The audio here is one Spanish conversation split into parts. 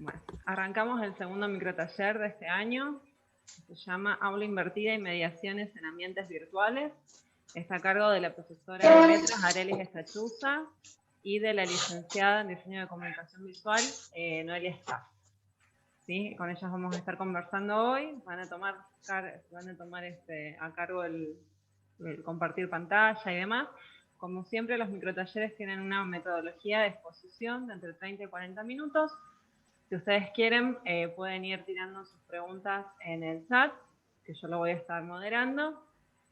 Bueno, arrancamos el segundo microtaller de este año. Se llama Aula Invertida y Mediaciones en Ambientes Virtuales. Está a cargo de la profesora de Letras, Arelis Estachuza, y de la licenciada en Diseño de Comunicación Visual, Noelia Schaff. ¿Sí? Con ellas vamos a estar conversando hoy. Van a tomar a cargo el compartir pantalla y demás. Como siempre, los microtalleres tienen una metodología de exposición de entre 30 y 40 minutos. Si ustedes quieren, pueden ir tirando sus preguntas en el chat, que yo lo voy a estar moderando.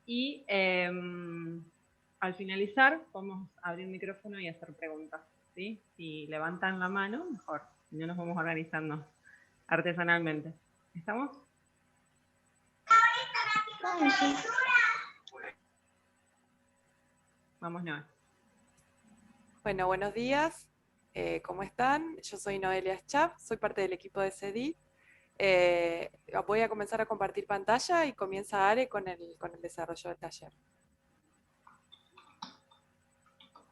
Y al finalizar, podemos abrir el micrófono y hacer preguntas, ¿sí? Si levantan la mano, mejor. Si no, nos vamos organizando artesanalmente. ¿Estamos? Vamos, Noel. Bueno, buenos días. ¿Cómo están? Yo soy Noelia Schaff, soy parte del equipo de CEDIT. Voy a comenzar a compartir pantalla y comienza Are con el desarrollo del taller.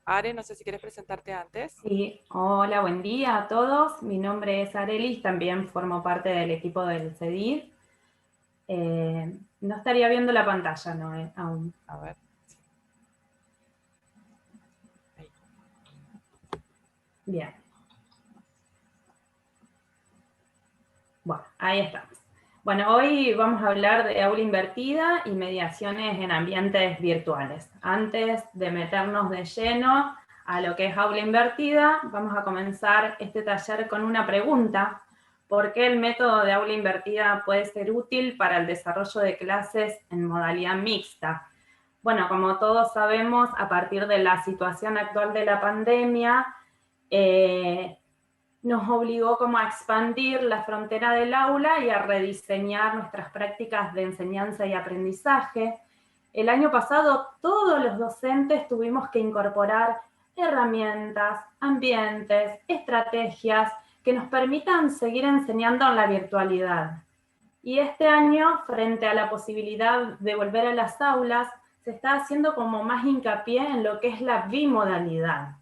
Are, no sé si quieres presentarte antes. Sí, hola, buen día a todos. Mi nombre es Arelis, también formo parte del equipo del CEDIT. No estaría viendo la pantalla, ¿no? Aún. A ver. Ahí. Bien. Bueno, ahí estamos. Bueno, hoy vamos a hablar de aula invertida y mediaciones en ambientes virtuales. Antes de meternos de lleno a lo que es aula invertida, vamos a comenzar este taller con una pregunta. ¿Por qué el método de aula invertida puede ser útil para el desarrollo de clases en modalidad mixta? Bueno, como todos sabemos, a partir de la situación actual de la pandemia, nos obligó como a expandir la frontera del aula y a rediseñar nuestras prácticas de enseñanza y aprendizaje. El año pasado todos los docentes tuvimos que incorporar herramientas, ambientes, estrategias que nos permitan seguir enseñando en la virtualidad. Y este año, frente a la posibilidad de volver a las aulas, se está haciendo como más hincapié en lo que es la bimodalidad.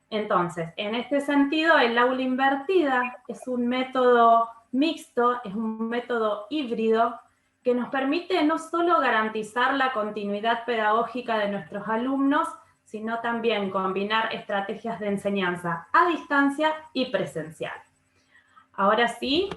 Entonces, en este sentido, el aula invertida es un método mixto, es un método híbrido que nos permite no solo garantizar la continuidad pedagógica de nuestros alumnos, sino también combinar estrategias de enseñanza a distancia y presencial. Ahora sí,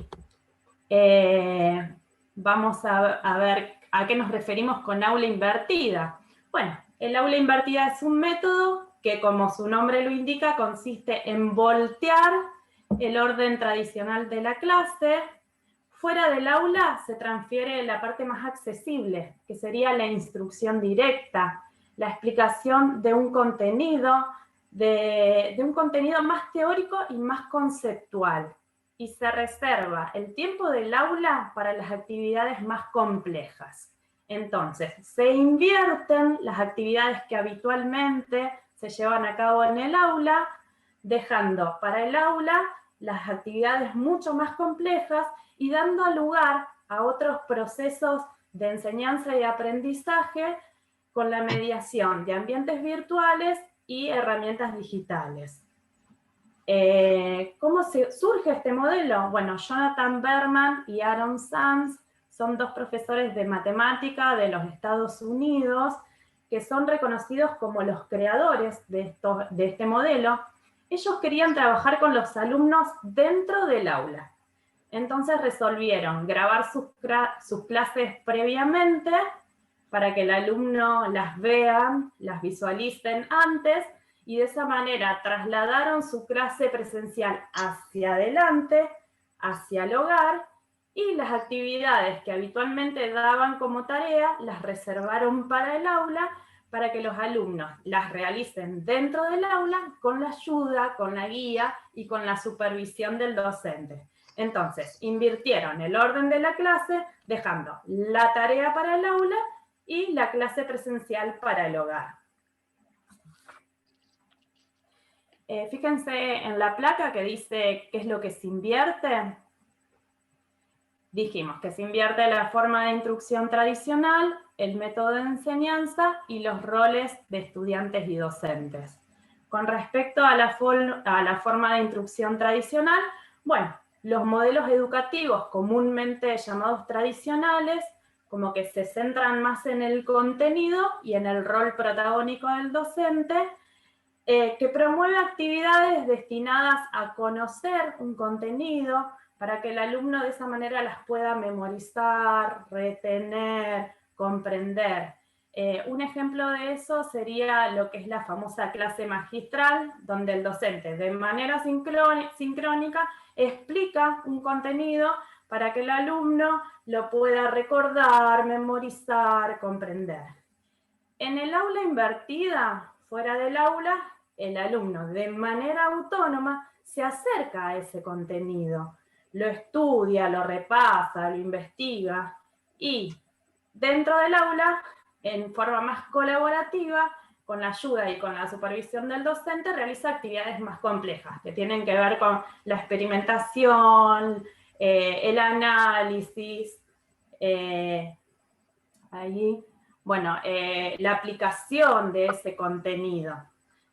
vamos a ver a qué nos referimos con aula invertida. Bueno, el aula invertida es un método que, como su nombre lo indica, consiste en voltear el orden tradicional de la clase. Fuera del aula se transfiere la parte más accesible, que sería la instrucción directa, la explicación de un contenido, de un contenido más teórico y más conceptual. Y se reserva el tiempo del aula para las actividades más complejas. Entonces, se invierten las actividades que habitualmente se llevan a cabo en el aula, dejando para el aula las actividades mucho más complejas y dando lugar a otros procesos de enseñanza y aprendizaje con la mediación de ambientes virtuales y herramientas digitales. ¿Cómo surge este modelo? Bueno, Jonathan Berman y Aaron Sanz son dos profesores de matemática de los Estados Unidos que son reconocidos como los creadores de este modelo. Ellos querían trabajar con los alumnos dentro del aula. Entonces resolvieron grabar sus clases previamente para que el alumno las vean, las visualicen antes, y de esa manera trasladaron su clase presencial hacia adelante, hacia el hogar, y las actividades que habitualmente daban como tarea las reservaron para el aula para que los alumnos las realicen dentro del aula con la ayuda, con la guía y con la supervisión del docente. Entonces, invirtieron el orden de la clase, dejando la tarea para el aula y la clase presencial para el hogar. Fíjense en la placa que dice qué es lo que se invierte. Dijimos que se invierte la forma de instrucción tradicional, el método de enseñanza y los roles de estudiantes y docentes. Con respecto a la forma de instrucción tradicional, bueno, los modelos educativos comúnmente llamados tradicionales, como que se centran más en el contenido y en el rol protagónico del docente, que promueve actividades destinadas a conocer un contenido para que el alumno de esa manera las pueda memorizar, retener, comprender. Un ejemplo de eso sería lo que es la famosa clase magistral, donde el docente de manera sincrónica explica un contenido para que el alumno lo pueda recordar, memorizar, comprender. En el aula invertida, fuera del aula, el alumno de manera autónoma se acerca a ese contenido, lo estudia, lo repasa, lo investiga y dentro del aula, en forma más colaborativa, con la ayuda y con la supervisión del docente, realiza actividades más complejas que tienen que ver con la experimentación, el análisis, la aplicación de ese contenido.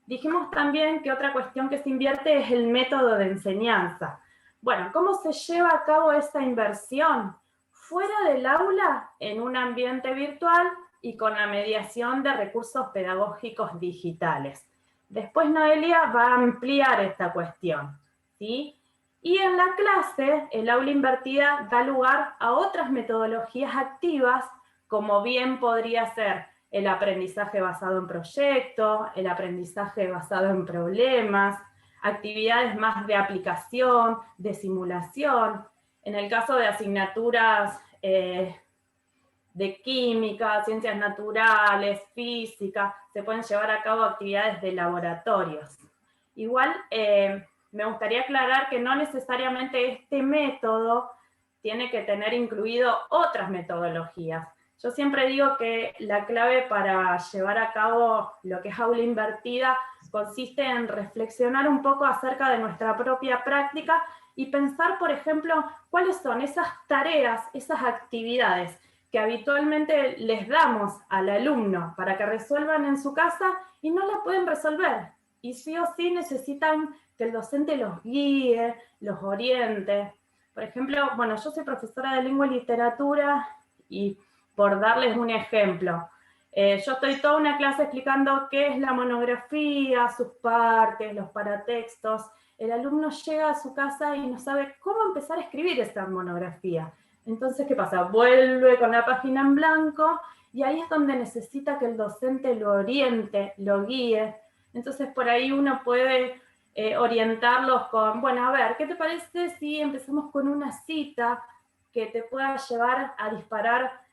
Dijimos también que otra cuestión que se invierte es el método de enseñanza. Bueno, ¿cómo se lleva a cabo esta inversión? Fuera del aula, en un ambiente virtual y con la mediación de recursos pedagógicos digitales. Después Noelia va a ampliar esta cuestión, ¿sí? Y en la clase, el aula invertida da lugar a otras metodologías activas, como bien podría ser el aprendizaje basado en proyectos, el aprendizaje basado en problemas, actividades más de aplicación, de simulación. En el caso de asignaturas de química, ciencias naturales, física, se pueden llevar a cabo actividades de laboratorios. Igual, me gustaría aclarar que no necesariamente este método tiene que tener incluido otras metodologías. Yo siempre digo que la clave para llevar a cabo lo que es aula invertida consiste en reflexionar un poco acerca de nuestra propia práctica y pensar, por ejemplo, cuáles son esas tareas, esas actividades que habitualmente les damos al alumno para que resuelvan en su casa y no las pueden resolver. Y sí o sí necesitan que el docente los guíe, los oriente. Por ejemplo, bueno, yo soy profesora de lengua y literatura y por darles un ejemplo, yo estoy toda una clase explicando qué es la monografía, sus partes, los paratextos. El alumno llega a su casa y no sabe cómo empezar a escribir esta monografía. Entonces, ¿qué pasa? Vuelve con la página en blanco y ahí es donde necesita que el docente lo oriente, lo guíe. Entonces, por ahí uno puede orientarlos con, bueno, a ver, ¿qué te parece si empezamos con una cita que te pueda llevar a disparar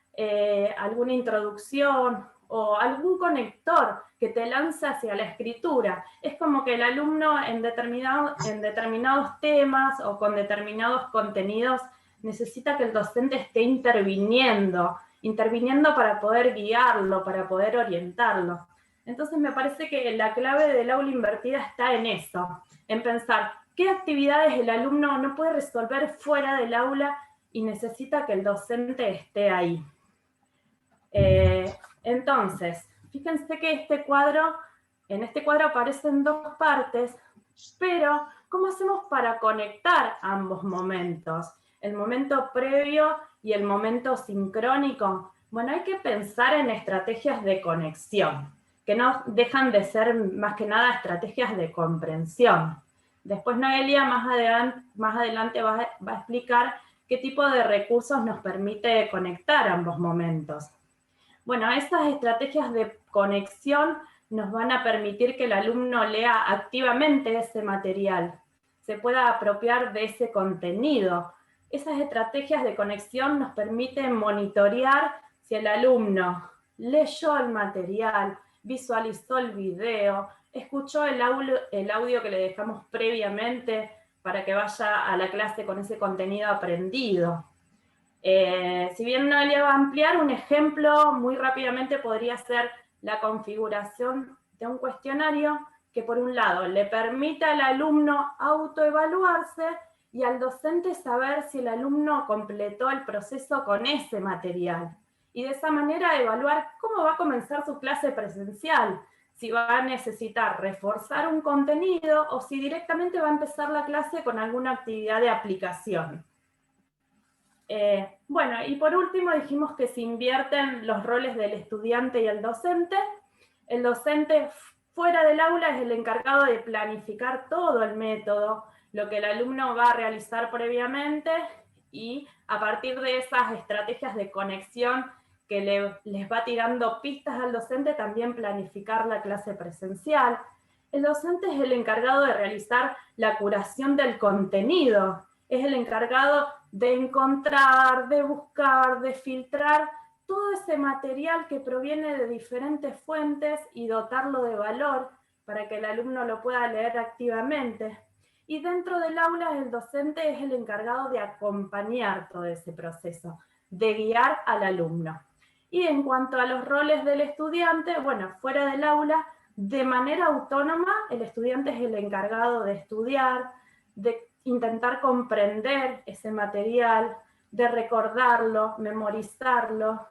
alguna introducción o algún conector que te lance hacia la escritura? Es como que el alumno en determinados temas o con determinados contenidos necesita que el docente esté interviniendo para poder guiarlo, para poder orientarlo. Entonces me parece que la clave del aula invertida está en eso, en pensar qué actividades el alumno no puede resolver fuera del aula y necesita que el docente esté ahí. Entonces, fíjense que en este cuadro aparecen dos partes, pero ¿cómo hacemos para conectar ambos momentos? El momento previo y el momento sincrónico. Bueno, hay que pensar en estrategias de conexión, que no dejan de ser más que nada estrategias de comprensión. Después Noelia más adelante va a explicar qué tipo de recursos nos permite conectar ambos momentos. Bueno, esas estrategias de conexión nos van a permitir que el alumno lea activamente ese material, se pueda apropiar de ese contenido. Esas estrategias de conexión nos permiten monitorear si el alumno leyó el material, visualizó el video, escuchó el audio que le dejamos previamente para que vaya a la clase con ese contenido aprendido. Si bien Noelia va a ampliar, un ejemplo muy rápidamente podría ser la configuración de un cuestionario que por un lado le permite al alumno autoevaluarse y al docente saber si el alumno completó el proceso con ese material. Y de esa manera evaluar cómo va a comenzar su clase presencial, si va a necesitar reforzar un contenido o si directamente va a empezar la clase con alguna actividad de aplicación. Bueno, y por último dijimos que se invierten los roles del estudiante y el docente. El docente fuera del aula es el encargado de planificar todo el método, lo que el alumno va a realizar previamente, y a partir de esas estrategias de conexión que les va tirando pistas al docente, también planificar la clase presencial. El docente es el encargado de realizar la curación del contenido, es el encargado de encontrar, de buscar, de filtrar todo ese material que proviene de diferentes fuentes y dotarlo de valor para que el alumno lo pueda leer activamente. Y dentro del aula el docente es el encargado de acompañar todo ese proceso, de guiar al alumno. Y en cuanto a los roles del estudiante, bueno, fuera del aula, de manera autónoma, el estudiante es el encargado de estudiar, de intentar comprender ese material, de recordarlo, memorizarlo,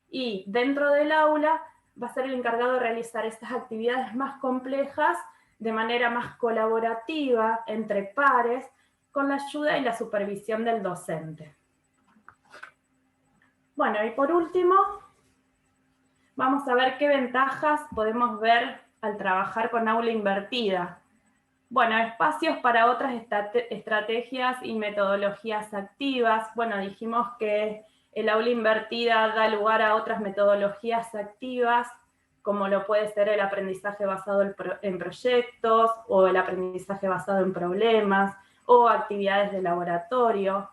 y dentro del aula va a ser el encargado de realizar estas actividades más complejas de manera más colaborativa, entre pares, con la ayuda y la supervisión del docente. Bueno, y por último, vamos a ver qué ventajas podemos ver al trabajar con aula invertida. Bueno, espacios para otras estrategias y metodologías activas. Bueno, dijimos que el aula invertida da lugar a otras metodologías activas, como lo puede ser el aprendizaje basado en proyectos, o el aprendizaje basado en problemas, o actividades de laboratorio.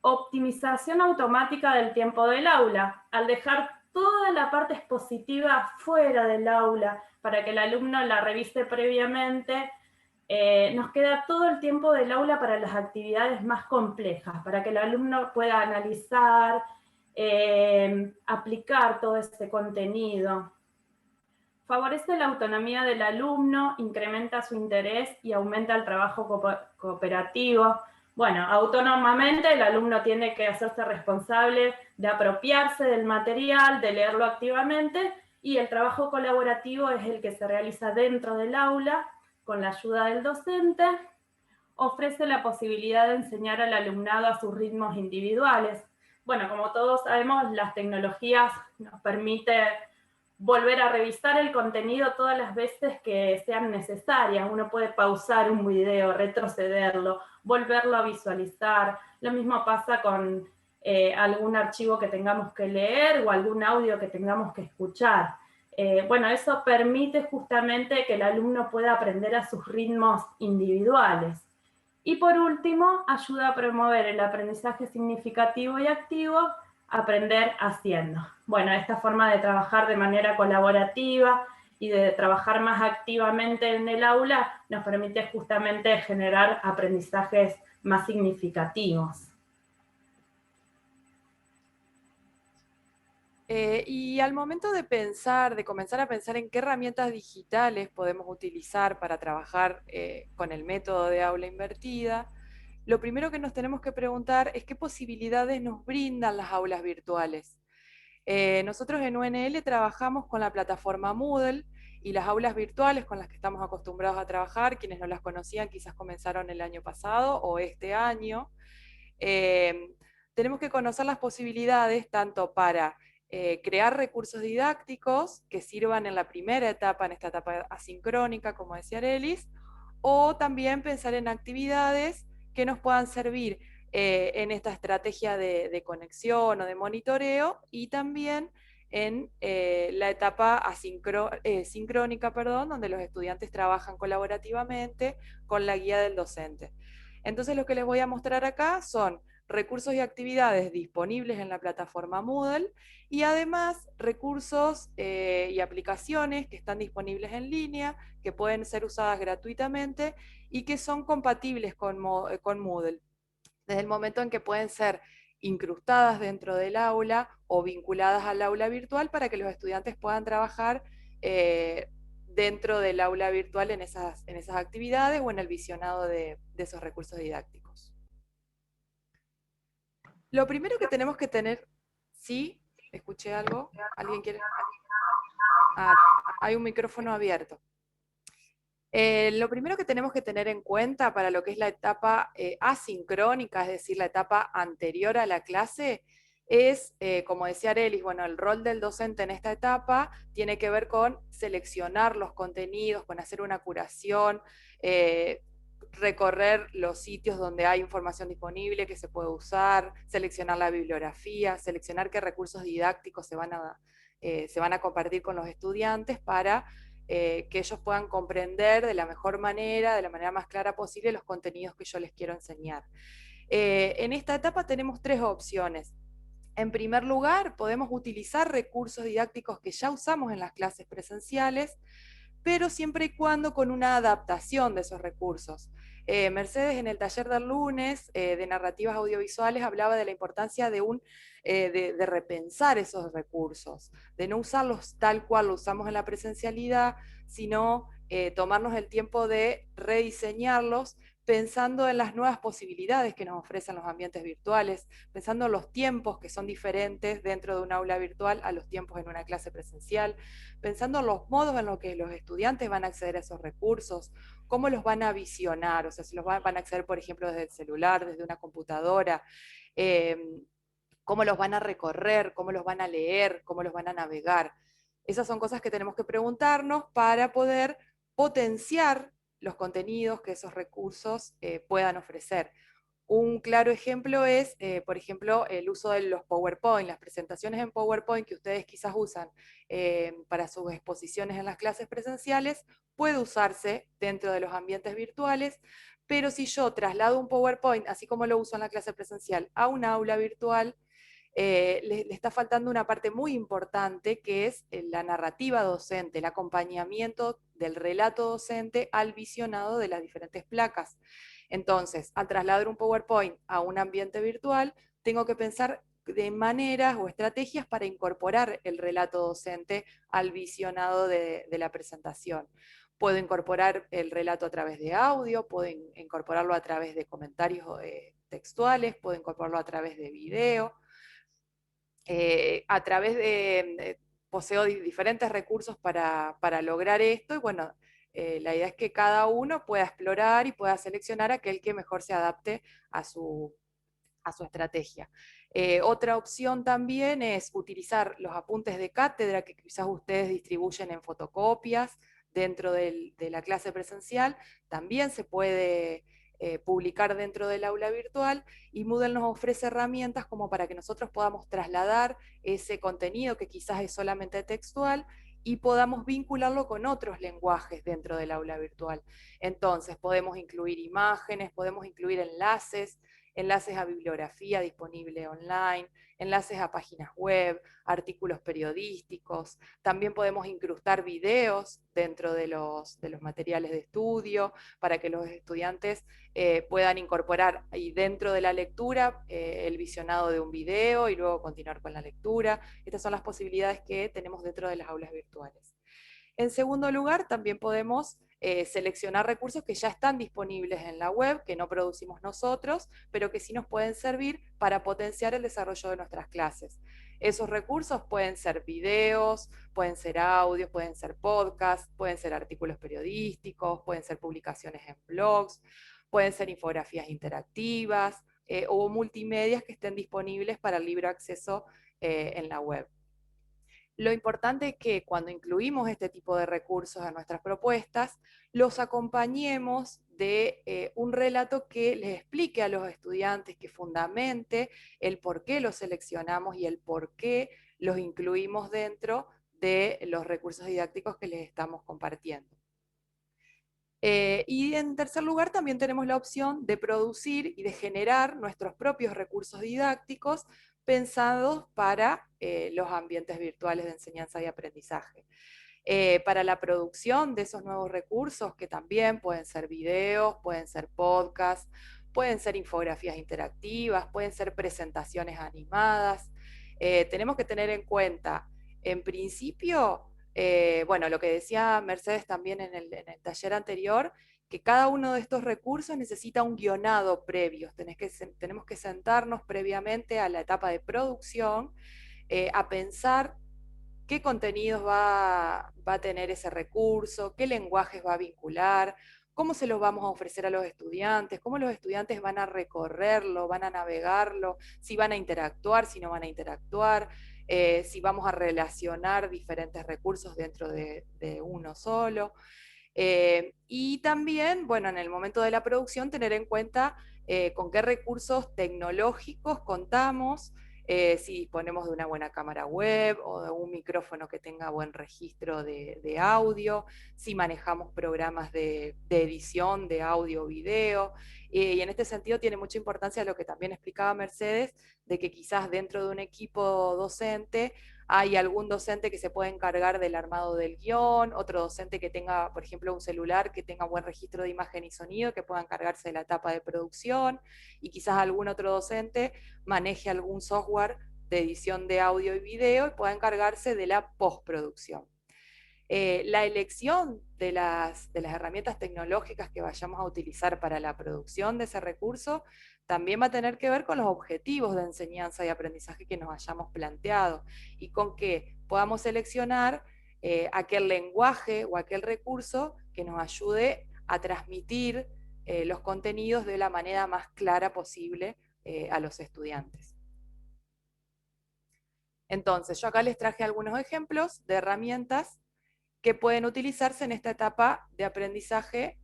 Optimización automática del tiempo del aula, al dejar toda la parte expositiva fuera del aula para que el alumno la revise previamente. Nos queda todo el tiempo del aula para las actividades más complejas, para que el alumno pueda analizar, aplicar todo ese contenido. Favorece la autonomía del alumno, incrementa su interés y aumenta el trabajo cooperativo. Bueno, autónomamente el alumno tiene que hacerse responsable de apropiarse del material, de leerlo activamente, y el trabajo colaborativo es el que se realiza dentro del aula, con la ayuda del docente. Ofrece la posibilidad de enseñar al alumnado a sus ritmos individuales. Bueno, como todos sabemos, las tecnologías nos permiten volver a revisar el contenido todas las veces que sean necesarias. Uno puede pausar un video, retrocederlo, volverlo a visualizar. Lo mismo pasa con algún archivo que tengamos que leer o algún audio que tengamos que escuchar. Bueno, eso permite justamente que el alumno pueda aprender a sus ritmos individuales. Y por último, ayuda a promover el aprendizaje significativo y activo, aprender haciendo. Bueno, esta forma de trabajar de manera colaborativa y de trabajar más activamente en el aula nos permite justamente generar aprendizajes más significativos. Y al momento de pensar, de comenzar a pensar en qué herramientas digitales podemos utilizar para trabajar con el método de aula invertida, lo primero que nos tenemos que preguntar es qué posibilidades nos brindan las aulas virtuales. Nosotros en UNL trabajamos con la plataforma Moodle, y las aulas virtuales con las que estamos acostumbrados a trabajar, quienes no las conocían quizás comenzaron el año pasado o este año. Tenemos que conocer las posibilidades tanto para crear recursos didácticos que sirvan en la primera etapa, en esta etapa asincrónica, como decía Arelis, o también pensar en actividades que nos puedan servir en esta estrategia de conexión o de monitoreo, y también en la etapa sincrónica, donde los estudiantes trabajan colaborativamente con la guía del docente. Entonces lo que les voy a mostrar acá son recursos y actividades disponibles en la plataforma Moodle, y además recursos y aplicaciones que están disponibles en línea, que pueden ser usadas gratuitamente y que son compatibles con Moodle, desde el momento en que pueden ser incrustadas dentro del aula o vinculadas al aula virtual para que los estudiantes puedan trabajar dentro del aula virtual en esas actividades o en el visionado de esos recursos didácticos. Lo primero que tenemos que tener, ¿sí? ¿Escuché algo? ¿Alguien quiere? Ah, hay un micrófono abierto. Lo primero que tenemos que tener en cuenta para lo que es la etapa asincrónica, es decir, la etapa anterior a la clase, es, como decía Arelis, bueno, el rol del docente en esta etapa tiene que ver con seleccionar los contenidos, con hacer una curación, recorrer los sitios donde hay información disponible que se puede usar, seleccionar la bibliografía, seleccionar qué recursos didácticos se van a compartir con los estudiantes para que ellos puedan comprender de la mejor manera, de la manera más clara posible, los contenidos que yo les quiero enseñar. En esta etapa tenemos tres opciones. En primer lugar, podemos utilizar recursos didácticos que ya usamos en las clases presenciales, pero siempre y cuando con una adaptación de esos recursos. Mercedes en el taller del lunes de narrativas audiovisuales hablaba de la importancia de repensar esos recursos, de no usarlos tal cual lo usamos en la presencialidad, sino tomarnos el tiempo de rediseñarlos pensando en las nuevas posibilidades que nos ofrecen los ambientes virtuales, pensando en los tiempos que son diferentes dentro de un aula virtual a los tiempos en una clase presencial, pensando en los modos en los que los estudiantes van a acceder a esos recursos, cómo los van a visionar, o sea, si los van a acceder, por ejemplo, desde el celular, desde una computadora, cómo los van a recorrer, cómo los van a leer, cómo los van a navegar. Esas son cosas que tenemos que preguntarnos para poder potenciar los contenidos que esos recursos puedan ofrecer. Un claro ejemplo es, por ejemplo, el uso de los PowerPoint, las presentaciones en PowerPoint que ustedes quizás usan para sus exposiciones en las clases presenciales, puede usarse dentro de los ambientes virtuales, pero si yo traslado un PowerPoint, así como lo uso en la clase presencial, a un aula virtual, le está faltando una parte muy importante que es la narrativa docente, el acompañamiento del relato docente al visionado de las diferentes placas. Entonces, al trasladar un PowerPoint a un ambiente virtual, tengo que pensar de maneras o estrategias para incorporar el relato docente al visionado de la presentación. Puedo incorporar el relato a través de audio, puedo incorporarlo a través de comentarios textuales, puedo incorporarlo a través de video, a través poseo diferentes recursos para lograr esto, y bueno, la idea es que cada uno pueda explorar y pueda seleccionar aquel que mejor se adapte a su estrategia. Otra opción también es utilizar los apuntes de cátedra que quizás ustedes distribuyen en fotocopias dentro de la clase presencial, también se puede publicar dentro del aula virtual, y Moodle nos ofrece herramientas como para que nosotros podamos trasladar ese contenido que quizás es solamente textual y podamos vincularlo con otros lenguajes dentro del aula virtual. Entonces podemos incluir imágenes, podemos incluir enlaces a bibliografía disponible online, enlaces a páginas web, artículos periodísticos. También podemos incrustar videos dentro de los materiales de estudio para que los estudiantes puedan incorporar ahí dentro de la lectura el visionado de un video y luego continuar con la lectura. Estas son las posibilidades que tenemos dentro de las aulas virtuales. En segundo lugar, también podemos seleccionar recursos que ya están disponibles en la web, que no producimos nosotros, pero que sí nos pueden servir para potenciar el desarrollo de nuestras clases. Esos recursos pueden ser videos, pueden ser audios, pueden ser podcasts, pueden ser artículos periodísticos, pueden ser publicaciones en blogs, pueden ser infografías interactivas o multimedias que estén disponibles para el libre acceso en la web. Lo importante es que cuando incluimos este tipo de recursos a nuestras propuestas, los acompañemos de un relato que les explique a los estudiantes, que fundamente el por qué los seleccionamos y el por qué los incluimos dentro de los recursos didácticos que les estamos compartiendo. Y en tercer lugar también tenemos la opción de producir y de generar nuestros propios recursos didácticos pensados para los ambientes virtuales de enseñanza y aprendizaje. Para la producción de esos nuevos recursos, que también pueden ser videos, pueden ser podcasts, pueden ser infografías interactivas, pueden ser presentaciones animadas, tenemos que tener en cuenta, en principio, bueno, lo que decía Mercedes también en el taller anterior, que cada uno de estos recursos necesita un guionado previo. Tenemos que sentarnos previamente a la etapa de producción a pensar qué contenidos va a tener ese recurso, qué lenguajes va a vincular, cómo se los vamos a ofrecer a los estudiantes, cómo los estudiantes van a recorrerlo, van a navegarlo, si van a interactuar, si no van a interactuar, si vamos a relacionar diferentes recursos dentro de uno solo. Y también, bueno, en el momento de la producción, tener en cuenta con qué recursos tecnológicos contamos, si disponemos de una buena cámara web o de un micrófono que tenga buen registro de audio, si manejamos programas de edición de audio o video. Y en este sentido tiene mucha importancia lo que también explicaba Mercedes, de que quizás dentro de un equipo docente hay algún docente que se puede encargar del armado del guión, otro docente que tenga, por ejemplo, un celular que tenga buen registro de imagen y sonido, que pueda encargarse de la etapa de producción, y quizás algún otro docente maneje algún software de edición de audio y video y pueda encargarse de la postproducción. La elección de las herramientas tecnológicas que vayamos a utilizar para la producción de ese recurso también va a tener que ver con los objetivos de enseñanza y aprendizaje que nos hayamos planteado y con que podamos seleccionar aquel lenguaje o aquel recurso que nos ayude a transmitir los contenidos de la manera más clara posible a los estudiantes. Entonces, yo acá les traje algunos ejemplos de herramientas que pueden utilizarse en esta etapa de aprendizaje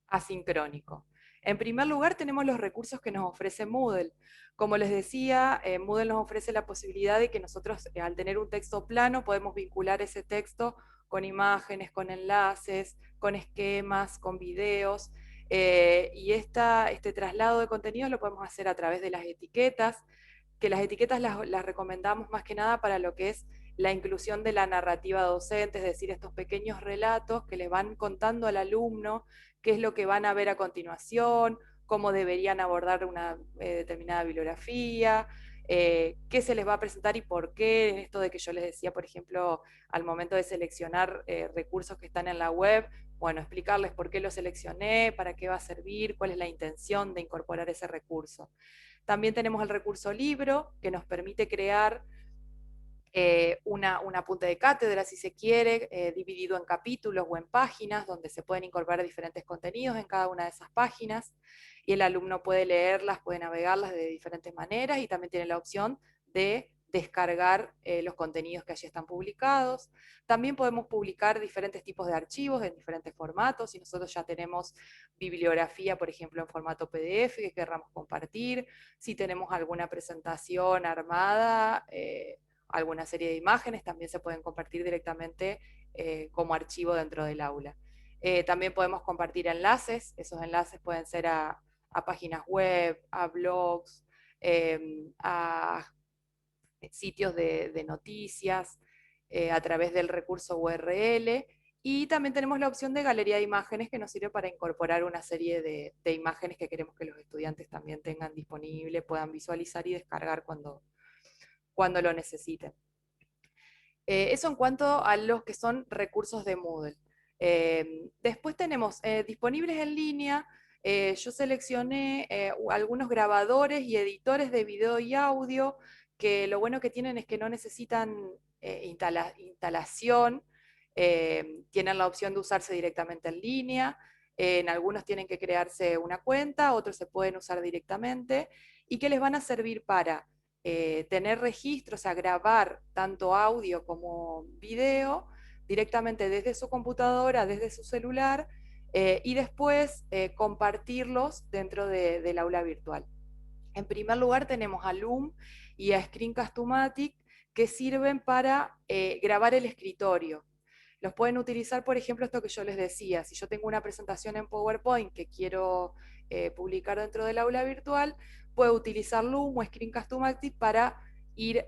asincrónico. En primer lugar, tenemos los recursos que nos ofrece Moodle. Como les decía, Moodle nos ofrece la posibilidad de que nosotros, al tener un texto plano, podemos vincular ese texto con imágenes, con enlaces, con esquemas, con videos, y este traslado de contenidos lo podemos hacer a través de las etiquetas, que las etiquetas las recomendamos más que nada para lo que es la inclusión de la narrativa docente, es decir, estos pequeños relatos que le van contando al alumno qué es lo que van a ver a continuación, cómo deberían abordar una determinada bibliografía, qué se les va a presentar y por qué, en esto de que yo les decía, por ejemplo, al momento de seleccionar recursos que están en la web, bueno, explicarles por qué lo seleccioné, para qué va a servir, cuál es la intención de incorporar ese recurso. También tenemos el recurso libro, que nos permite crear un apunte de cátedra, si se quiere, dividido en capítulos o en páginas, donde se pueden incorporar diferentes contenidos en cada una de esas páginas, y el alumno puede leerlas, puede navegarlas de diferentes maneras, y también tiene la opción de descargar los contenidos que allí están publicados. También podemos publicar diferentes tipos de archivos en diferentes formatos. Si nosotros ya tenemos bibliografía, por ejemplo, en formato PDF que querramos compartir, si tenemos alguna presentación armada, alguna serie de imágenes, también se pueden compartir directamente como archivo dentro del aula. También podemos compartir enlaces, esos enlaces pueden ser a páginas web, a blogs, a sitios de noticias, a través del recurso URL, y también tenemos la opción de galería de imágenes que nos sirve para incorporar una serie de imágenes que queremos que los estudiantes también tengan disponible, puedan visualizar y descargar cuando lo necesiten. Eso en cuanto a los que son recursos de Moodle. Después tenemos disponibles en línea. Yo seleccioné algunos grabadores y editores de video y audio, que lo bueno que tienen es que no necesitan instalación, tienen la opción de usarse directamente en línea, en algunos tienen que crearse una cuenta, otros se pueden usar directamente, y que les van a servir para tener registros, o sea, grabar tanto audio como video directamente desde su computadora, desde su celular, y después compartirlos dentro del aula virtual. En primer lugar tenemos a Loom y a Screencast-O-Matic, que sirven para grabar el escritorio. Los pueden utilizar, por ejemplo, esto que yo les decía, si yo tengo una presentación en PowerPoint que quiero publicar dentro del aula virtual, puedo utilizar Loom o Screencast-O-Matic para ir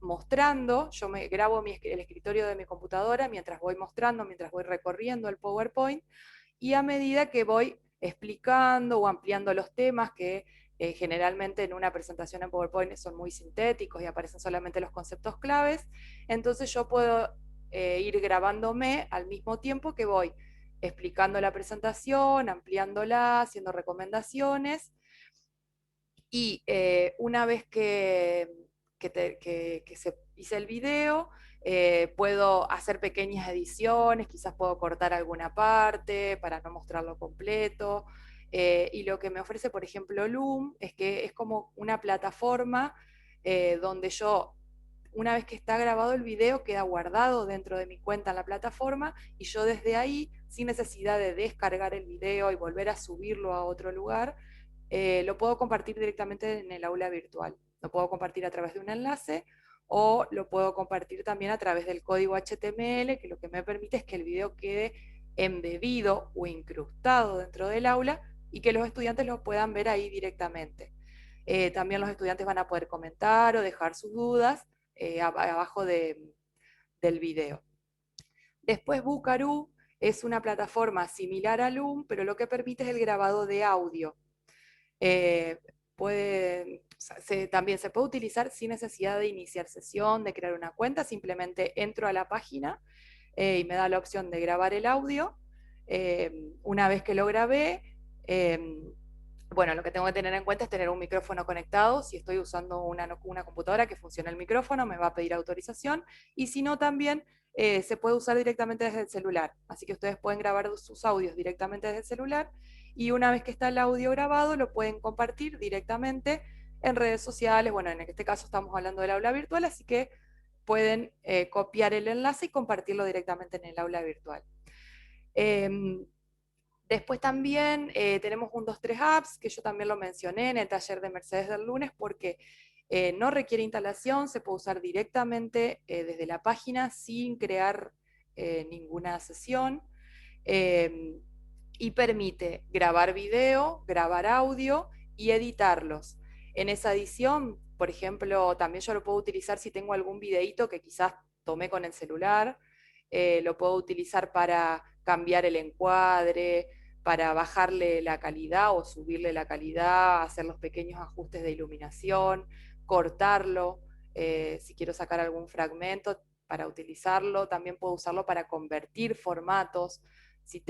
mostrando. Yo grabo el escritorio de mi computadora mientras voy mostrando, mientras voy recorriendo el PowerPoint, y a medida que voy explicando o ampliando los temas que generalmente en una presentación en PowerPoint son muy sintéticos y aparecen solamente los conceptos claves, entonces yo puedo ir grabándome al mismo tiempo que voy explicando la presentación, ampliándola, haciendo recomendaciones, y una vez que hice el video, puedo hacer pequeñas ediciones, quizás puedo cortar alguna parte para no mostrarlo completo. Y lo que me ofrece, por ejemplo, Loom, es que es como una plataforma donde yo, una vez que está grabado el video, queda guardado dentro de mi cuenta en la plataforma, y yo desde ahí, sin necesidad de descargar el video y volver a subirlo a otro lugar, lo puedo compartir directamente en el aula virtual. Lo puedo compartir a través de un enlace, o lo puedo compartir también a través del código HTML, que lo que me permite es que el video quede embebido o incrustado dentro del aula y que los estudiantes lo puedan ver ahí directamente. También los estudiantes van a poder comentar o dejar sus dudas abajo del video. Después Bucaroo es una plataforma similar a Loom, pero lo que permite es el grabado de audio. También se puede utilizar sin necesidad de iniciar sesión, de crear una cuenta, simplemente entro a la página y me da la opción de grabar el audio. Una vez que lo grabé, bueno, lo que tengo que tener en cuenta es tener un micrófono conectado. Si estoy usando una computadora que funcione el micrófono, me va a pedir autorización, y si no, también se puede usar directamente desde el celular. Así que ustedes pueden grabar sus audios directamente desde el celular, y una vez que está el audio grabado, lo pueden compartir directamente en redes sociales. Bueno, en este caso estamos hablando del aula virtual, así que pueden copiar el enlace y compartirlo directamente en el aula virtual. Después también tenemos un 2-3 apps, que yo también lo mencioné en el taller de Mercedes del lunes, porque no requiere instalación, se puede usar directamente desde la página sin crear ninguna sesión, y permite grabar video, grabar audio y editarlos. En esa edición, por ejemplo, también yo lo puedo utilizar si tengo algún videíto que quizás tomé con el celular, lo puedo utilizar para cambiar el encuadre, para bajarle la calidad o subirle la calidad, hacer los pequeños ajustes de iluminación, cortarlo, si quiero sacar algún fragmento para utilizarlo. También puedo usarlo para convertir formatos. Si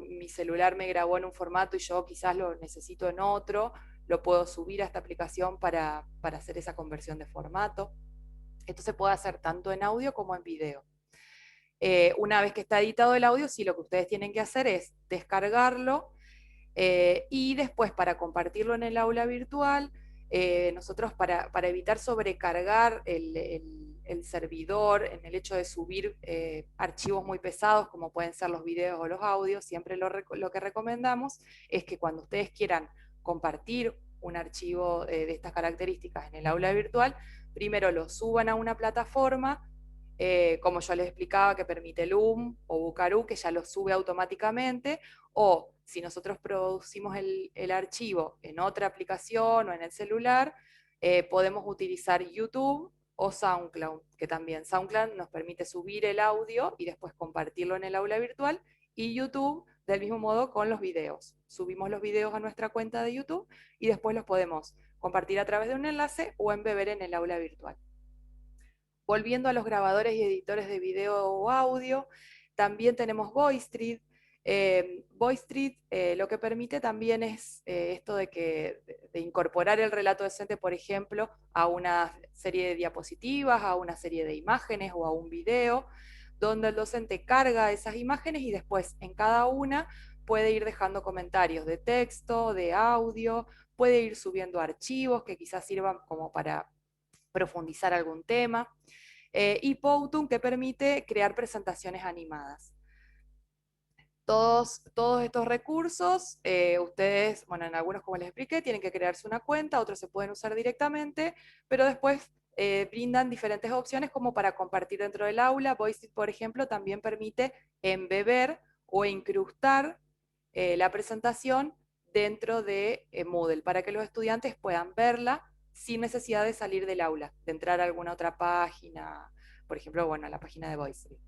mi celular me grabó en un formato y yo quizás lo necesito en otro, lo puedo subir a esta aplicación para hacer esa conversión de formato. Esto se puede hacer tanto en audio como en video. Una vez que está editado el audio, sí, lo que ustedes tienen que hacer es descargarlo, y después, para compartirlo en el aula virtual, nosotros para evitar sobrecargar el servidor en el hecho de subir archivos muy pesados, como pueden ser los videos o los audios, siempre lo que recomendamos es que cuando ustedes quieran compartir un archivo de estas características en el aula virtual, primero lo suban a una plataforma, como yo les explicaba, que permite Loom o Bucaroo, que ya lo sube automáticamente, o si nosotros producimos el archivo en otra aplicación o en el celular, podemos utilizar YouTube o SoundCloud, que también SoundCloud nos permite subir el audio y después compartirlo en el aula virtual, y YouTube del mismo modo con los videos. Subimos los videos a nuestra cuenta de YouTube y después los podemos compartir a través de un enlace o embeber en el aula virtual. Volviendo a los grabadores y editores de video o audio, también tenemos VoiceThread. VoiceThread lo que permite también es esto de incorporar el relato docente, por ejemplo, a una serie de diapositivas, a una serie de imágenes o a un video, donde el docente carga esas imágenes y después en cada una puede ir dejando comentarios de texto, de audio, puede ir subiendo archivos que quizás sirvan como para profundizar algún tema, y Powtoon, que permite crear presentaciones animadas. Todos estos recursos, ustedes, bueno, en algunos, como les expliqué, tienen que crearse una cuenta, otros se pueden usar directamente, pero después brindan diferentes opciones como para compartir dentro del aula. VoiceThread, por ejemplo, también permite embeber o incrustar la presentación dentro de Moodle, para que los estudiantes puedan verla sin necesidad de salir del aula, de entrar a alguna otra página, por ejemplo, bueno, la página de VoiceThread.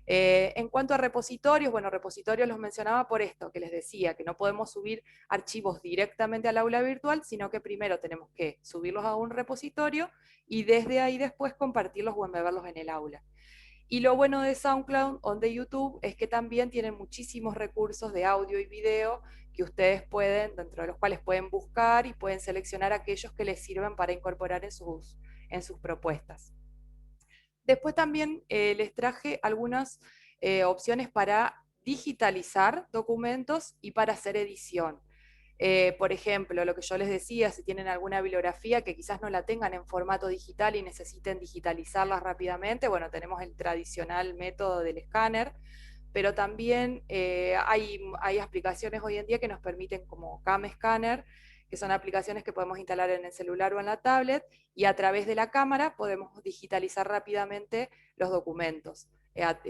En cuanto a repositorios, bueno, repositorios los mencionaba por esto, que les decía, que no podemos subir archivos directamente al aula virtual, sino que primero tenemos que subirlos a un repositorio y desde ahí después compartirlos o embeberlos en el aula. Y lo bueno de SoundCloud o de YouTube es que también tienen muchísimos recursos de audio y video que ustedes pueden, dentro de los cuales pueden buscar y pueden seleccionar aquellos que les sirven para incorporar en sus propuestas. Después también les traje algunas opciones para digitalizar documentos y para hacer edición. Por ejemplo, lo que yo les decía, si tienen alguna bibliografía que quizás no la tengan en formato digital y necesiten digitalizarla rápidamente, bueno, tenemos el tradicional método del escáner, pero también hay aplicaciones hoy en día que nos permiten, como CamScanner, que son aplicaciones que podemos instalar en el celular o en la tablet, y a través de la cámara podemos digitalizar rápidamente los documentos,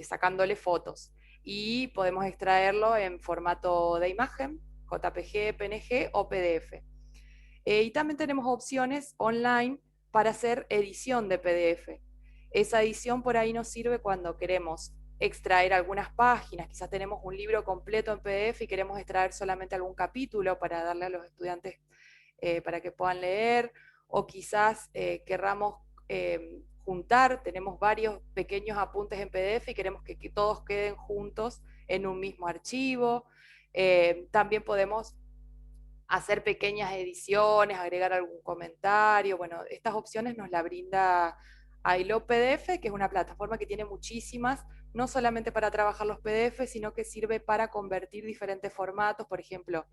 sacándole fotos, y podemos extraerlo en formato de imagen, JPG, PNG o PDF. Y también tenemos opciones online para hacer edición de PDF. Esa edición por ahí nos sirve cuando queremos extraer algunas páginas, quizás tenemos un libro completo en PDF y queremos extraer solamente algún capítulo para darle a los estudiantes para que puedan leer, o quizás querramos juntar, tenemos varios pequeños apuntes en PDF y queremos que todos queden juntos en un mismo archivo. También podemos hacer pequeñas ediciones, agregar algún comentario. Bueno, estas opciones nos las brinda iLove PDF, que es una plataforma que tiene muchísimas, no solamente para trabajar los PDF, sino que sirve para convertir diferentes formatos. Por ejemplo,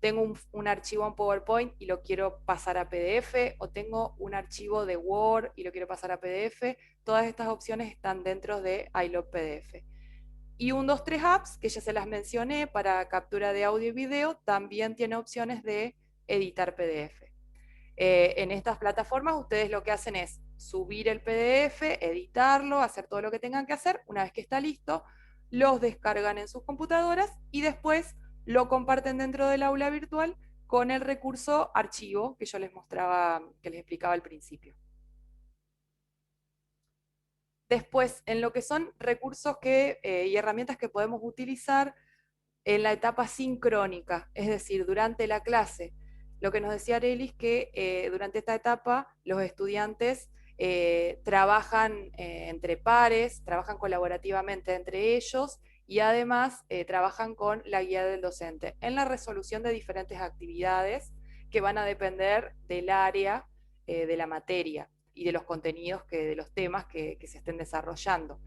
tengo un archivo en PowerPoint y lo quiero pasar a PDF, o tengo un archivo de Word y lo quiero pasar a PDF. Todas estas opciones están dentro de iLove PDF. Y 123 Apps, que ya se las mencioné, para captura de audio y video, también tiene opciones de editar PDF. En estas plataformas ustedes lo que hacen es subir el PDF, editarlo, hacer todo lo que tengan que hacer. Una vez que está listo, los descargan en sus computadoras y después lo comparten dentro del aula virtual con el recurso archivo que yo les mostraba, que les explicaba al principio. Después, en lo que son recursos y herramientas que podemos utilizar en la etapa sincrónica, es decir, durante la clase. Lo que nos decía Arelis, que durante esta etapa los estudiantes trabajan entre pares, trabajan colaborativamente entre ellos, y además trabajan con la guía del docente en la resolución de diferentes actividades que van a depender del área de la materia y de los contenidos, de los temas que se estén desarrollando.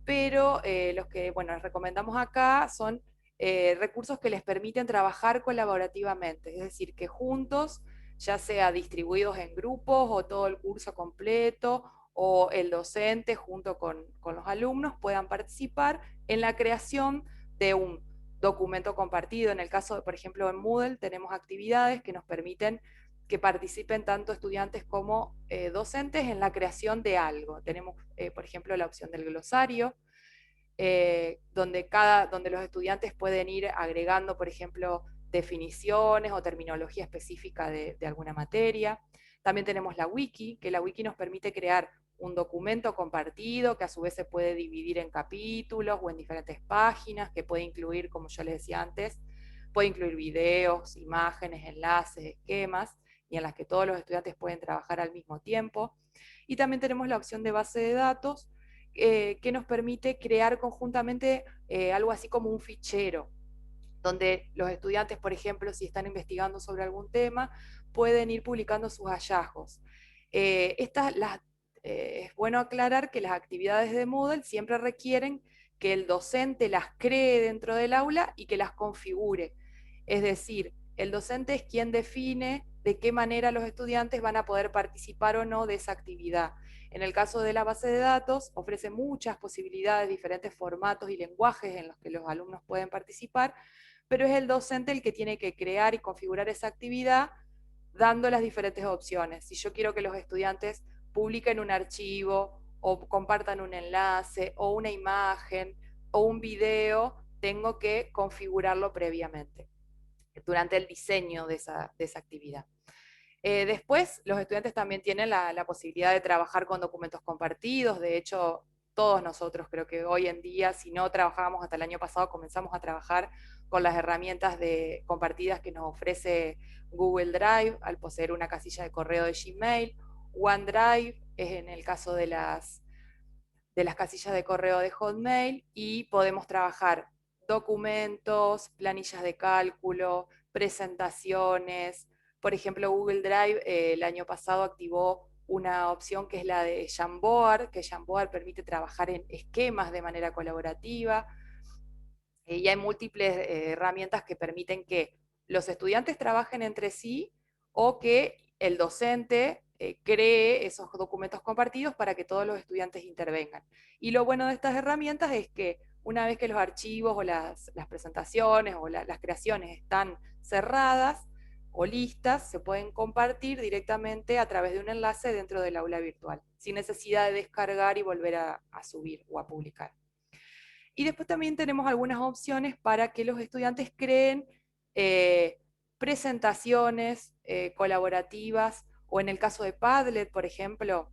Pero los que les recomendamos acá son recursos que les permiten trabajar colaborativamente, es decir, que juntos, ya sea distribuidos en grupos o todo el curso completo, o el docente junto con los alumnos, puedan participar en la creación de un documento compartido. En el caso de, por ejemplo, en Moodle tenemos actividades que nos permiten que participen tanto estudiantes como docentes en la creación de algo. Tenemos, por ejemplo, la opción del glosario, donde los estudiantes pueden ir agregando, por ejemplo, definiciones o terminología específica de alguna materia. También tenemos la wiki, que la wiki nos permite crear un documento compartido que a su vez se puede dividir en capítulos o en diferentes páginas, que puede incluir, como yo les decía antes, puede incluir videos, imágenes, enlaces, esquemas, y en las que todos los estudiantes pueden trabajar al mismo tiempo. Y también tenemos la opción de base de datos, que nos permite crear conjuntamente algo así como un fichero, donde los estudiantes, por ejemplo, si están investigando sobre algún tema, pueden ir publicando sus hallazgos. Es bueno aclarar que las actividades de Moodle siempre requieren que el docente las cree dentro del aula y que las configure. Es decir, el docente es quien define de qué manera los estudiantes van a poder participar o no de esa actividad. En el caso de la base de datos, ofrece muchas posibilidades, diferentes formatos y lenguajes en los que los alumnos pueden participar, pero es el docente el que tiene que crear y configurar esa actividad dando las diferentes opciones. Si yo quiero que los estudiantes publiquen un archivo o compartan un enlace o una imagen o un video, tengo que configurarlo previamente durante el diseño de esa actividad. Después, los estudiantes también tienen la posibilidad de trabajar con documentos compartidos. De hecho, todos nosotros creo que hoy en día, si no trabajábamos hasta el año pasado, comenzamos a trabajar con las herramientas compartidas que nos ofrece Google Drive al poseer una casilla de correo de Gmail. OneDrive es en el caso de de las casillas de correo de Hotmail y podemos trabajar documentos, planillas de cálculo, presentaciones. Por ejemplo, Google Drive el año pasado activó una opción que es la de Jamboard, que Jamboard permite trabajar en esquemas de manera colaborativa. Y hay múltiples herramientas que permiten que los estudiantes trabajen entre sí o que el docente cree esos documentos compartidos para que todos los estudiantes intervengan. Y lo bueno de estas herramientas es que una vez que los archivos o las presentaciones o las creaciones están cerradas o listas, se pueden compartir directamente a través de un enlace dentro del aula virtual, sin necesidad de descargar y volver a subir o a publicar. Y después también tenemos algunas opciones para que los estudiantes creen presentaciones colaborativas, o en el caso de Padlet, por ejemplo,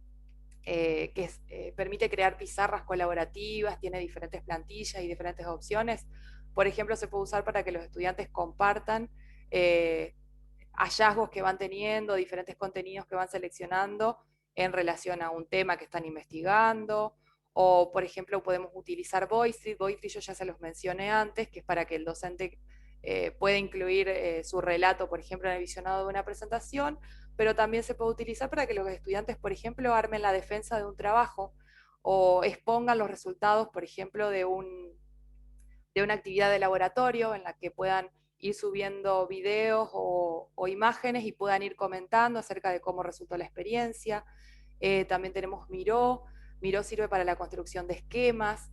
permite crear pizarras colaborativas, tiene diferentes plantillas y diferentes opciones. Por ejemplo, se puede usar para que los estudiantes compartan hallazgos que van teniendo, diferentes contenidos que van seleccionando en relación a un tema que están investigando. O, por ejemplo, podemos utilizar Voicethread. Voicethread yo ya se los mencioné antes, que es para que el docente pueda incluir su relato, por ejemplo, en el visionado de una presentación, pero también se puede utilizar para que los estudiantes, por ejemplo, armen la defensa de un trabajo o expongan los resultados, por ejemplo, de una actividad de laboratorio en la que puedan ir subiendo videos o imágenes y puedan ir comentando acerca de cómo resultó la experiencia. También tenemos Miro. Miro sirve para la construcción de esquemas,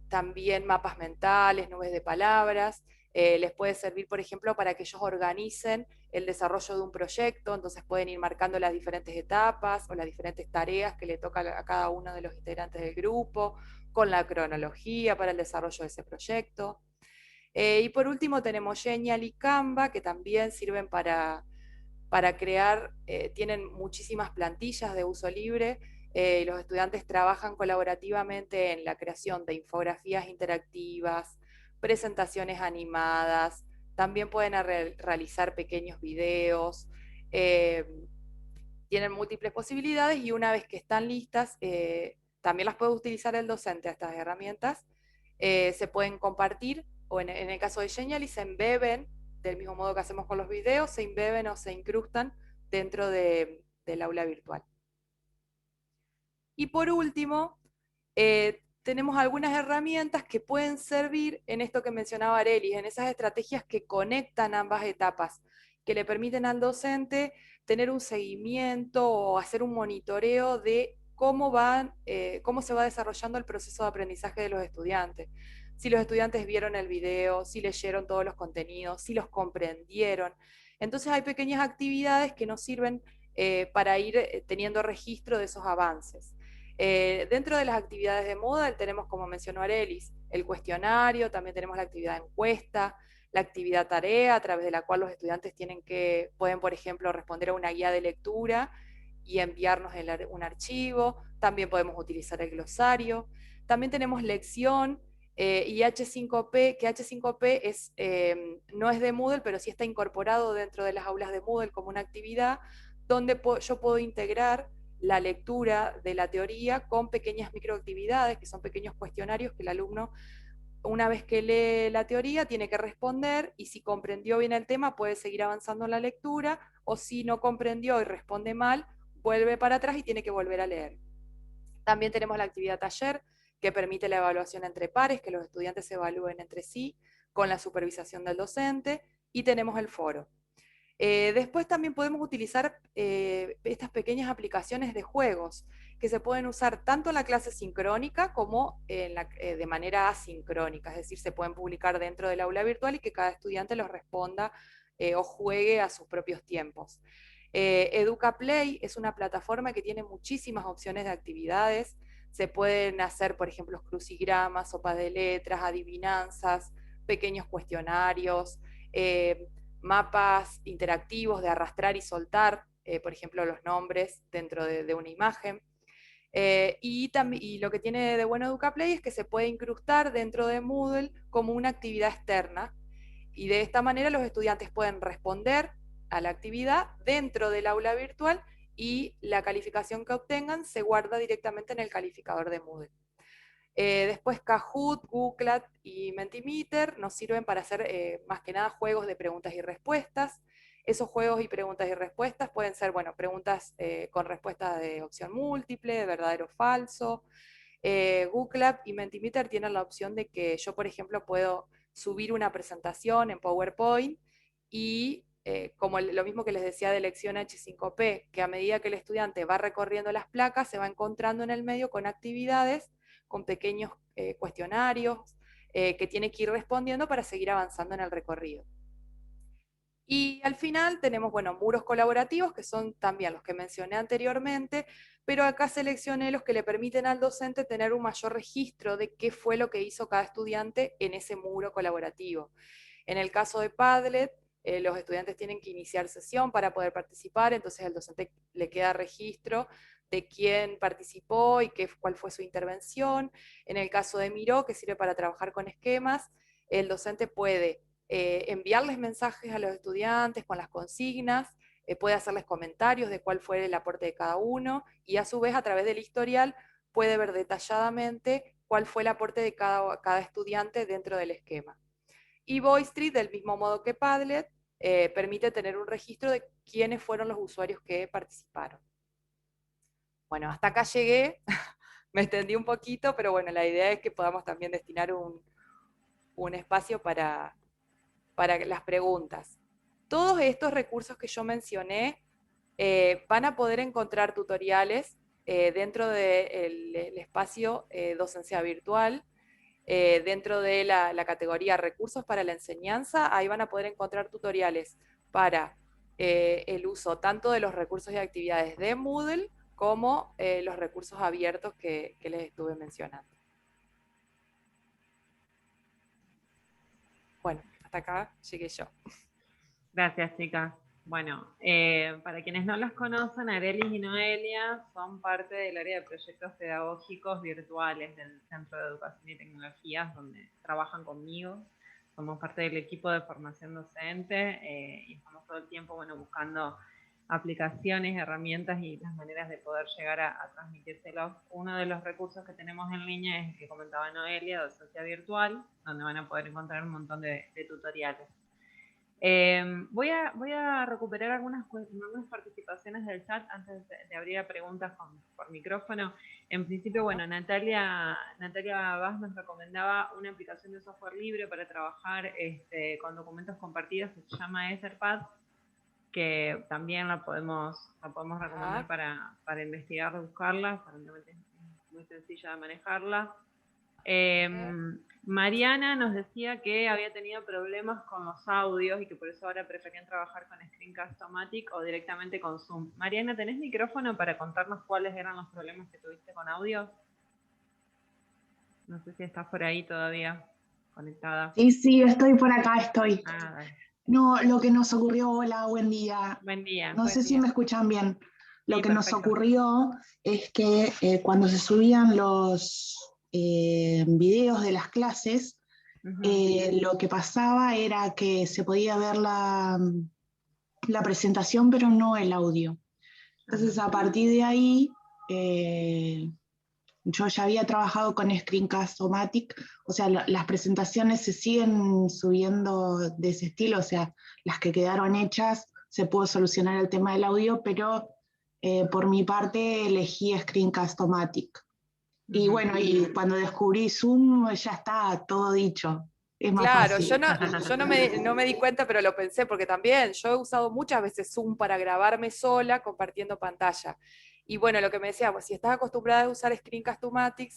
también mapas mentales, nubes de palabras. Les puede servir, por ejemplo, para que ellos organicen el desarrollo de un proyecto, entonces pueden ir marcando las diferentes etapas o las diferentes tareas que le toca a cada uno de los integrantes del grupo, con la cronología para el desarrollo de ese proyecto. Y por último tenemos Genial y Canva, que también sirven para crear, tienen muchísimas plantillas de uso libre. Los estudiantes trabajan colaborativamente en la creación de infografías interactivas, presentaciones animadas, también pueden realizar pequeños videos, tienen múltiples posibilidades, y una vez que están listas, también las puede utilizar el docente a estas herramientas. Se pueden compartir, o en el caso de Genial, y se embeben, del mismo modo que hacemos con los videos, se embeben o se incrustan dentro del aula virtual. Y por último, tenemos algunas herramientas que pueden servir en esto que mencionaba Arelis, en esas estrategias que conectan ambas etapas, que le permiten al docente tener un seguimiento o hacer un monitoreo de cómo se va desarrollando el proceso de aprendizaje de los estudiantes. Si los estudiantes vieron el video, si leyeron todos los contenidos, si los comprendieron. Entonces hay pequeñas actividades que nos sirven para ir teniendo registro de esos avances. Dentro de las actividades de Moodle tenemos, como mencionó Arelis, el cuestionario, también tenemos la actividad encuesta, la actividad tarea, a través de la cual los estudiantes pueden, por ejemplo, responder a una guía de lectura y enviarnos un archivo. También podemos utilizar el glosario. También tenemos lección y H5P, que H5P no es de Moodle, pero sí está incorporado dentro de las aulas de Moodle como una actividad donde yo puedo integrar la lectura de la teoría con pequeñas microactividades, que son pequeños cuestionarios que el alumno, una vez que lee la teoría, tiene que responder, y si comprendió bien el tema puede seguir avanzando en la lectura, o si no comprendió y responde mal, vuelve para atrás y tiene que volver a leer. También tenemos la actividad taller, que permite la evaluación entre pares, que los estudiantes se evalúen entre sí, con la supervisación del docente, y tenemos el foro. Después también podemos utilizar estas pequeñas aplicaciones de juegos, que se pueden usar tanto en la clase sincrónica como de manera asincrónica, es decir, se pueden publicar dentro del aula virtual y que cada estudiante los responda o juegue a sus propios tiempos. EducaPlay es una plataforma que tiene muchísimas opciones de actividades. Se pueden hacer, por ejemplo, crucigramas, sopas de letras, adivinanzas, pequeños cuestionarios, mapas interactivos de arrastrar y soltar, por ejemplo, los nombres dentro de una imagen. Y lo que tiene de bueno EducaPlay es que se puede incrustar dentro de Moodle como una actividad externa, y de esta manera los estudiantes pueden responder a la actividad dentro del aula virtual y la calificación que obtengan se guarda directamente en el calificador de Moodle. Después Kahoot, Googlat y Mentimeter nos sirven para hacer más que nada juegos de preguntas y respuestas. Esos juegos y preguntas y respuestas pueden ser, bueno, preguntas con respuestas de opción múltiple, de verdadero o falso. Googlat y Mentimeter tienen la opción de que yo, por ejemplo, puedo subir una presentación en PowerPoint y como lo mismo que les decía de lección H5P, que a medida que el estudiante va recorriendo las placas, se va encontrando en el medio con actividades, con pequeños cuestionarios que tiene que ir respondiendo para seguir avanzando en el recorrido. Y al final tenemos, bueno, muros colaborativos, que son también los que mencioné anteriormente, pero acá seleccioné los que le permiten al docente tener un mayor registro de qué fue lo que hizo cada estudiante en ese muro colaborativo. En el caso de Padlet, los estudiantes tienen que iniciar sesión para poder participar, entonces al docente le queda registro de quién participó y cuál fue su intervención. En el caso de Miro, que sirve para trabajar con esquemas, el docente puede enviarles mensajes a los estudiantes con las consignas, puede hacerles comentarios de cuál fue el aporte de cada uno, y a su vez a través del historial puede ver detalladamente cuál fue el aporte de cada estudiante dentro del esquema. Y VoiceTree, del mismo modo que Padlet, permite tener un registro de quiénes fueron los usuarios que participaron. Bueno, hasta acá llegué, me extendí un poquito, pero bueno, la idea es que podamos también destinar un espacio para las preguntas. Todos estos recursos que yo mencioné van a poder encontrar tutoriales dentro del espacio docencia virtual, dentro de la categoría recursos para la enseñanza. Ahí van a poder encontrar tutoriales para el uso tanto de los recursos y actividades de Moodle como los recursos abiertos que les estuve mencionando. Bueno, hasta acá llegué yo. Gracias, chicas. Bueno, para quienes no las conocen, Arelis y Noelia son parte del área de proyectos pedagógicos virtuales del Centro de Educación y Tecnologías, donde trabajan conmigo. Somos parte del equipo de formación docente y estamos todo el tiempo, bueno, buscando aplicaciones, herramientas y las maneras de poder llegar a transmitírselos. Uno de los recursos que tenemos en línea es el que comentaba Noelia, docencia virtual, donde van a poder encontrar un montón de tutoriales. Voy a recuperar algunas participaciones del chat antes de abrir a preguntas por micrófono. En principio, bueno, Natalia Vaz nos recomendaba una aplicación de software libre para trabajar con documentos compartidos que se llama Etherpad, que también la podemos recomendar para investigar, buscarla. Aparentemente es muy sencilla de manejarla. Mariana nos decía que había tenido problemas con los audios y que por eso ahora preferían trabajar con Screencast-O-Matic o directamente con Zoom. Mariana, ¿tenés micrófono para contarnos cuáles eran los problemas que tuviste con audio? No sé si estás por ahí todavía conectada. Sí, estoy por acá, estoy. Dale. No, lo que nos ocurrió, hola, buen día. Buen día. No sé si me escuchan bien. Lo Sí, que perfecto. nos ocurrió es que cuando se subían los videos de las clases, lo que pasaba era que se podía ver la presentación, pero no el audio. Entonces, a partir de ahí, yo ya había trabajado con Screencast-O-Matic, o sea, las presentaciones se siguen subiendo de ese estilo, o sea, las que quedaron hechas, se pudo solucionar el tema del audio, pero por mi parte elegí Screencast-O-Matic. Y bueno, y cuando descubrí Zoom, ya está todo dicho. Es más fácil. Yo no me di cuenta, pero lo pensé, porque también yo he usado muchas veces Zoom para grabarme sola compartiendo pantalla. Y bueno, lo que me decía, pues si estás acostumbrada a usar Screencast-O-Matic,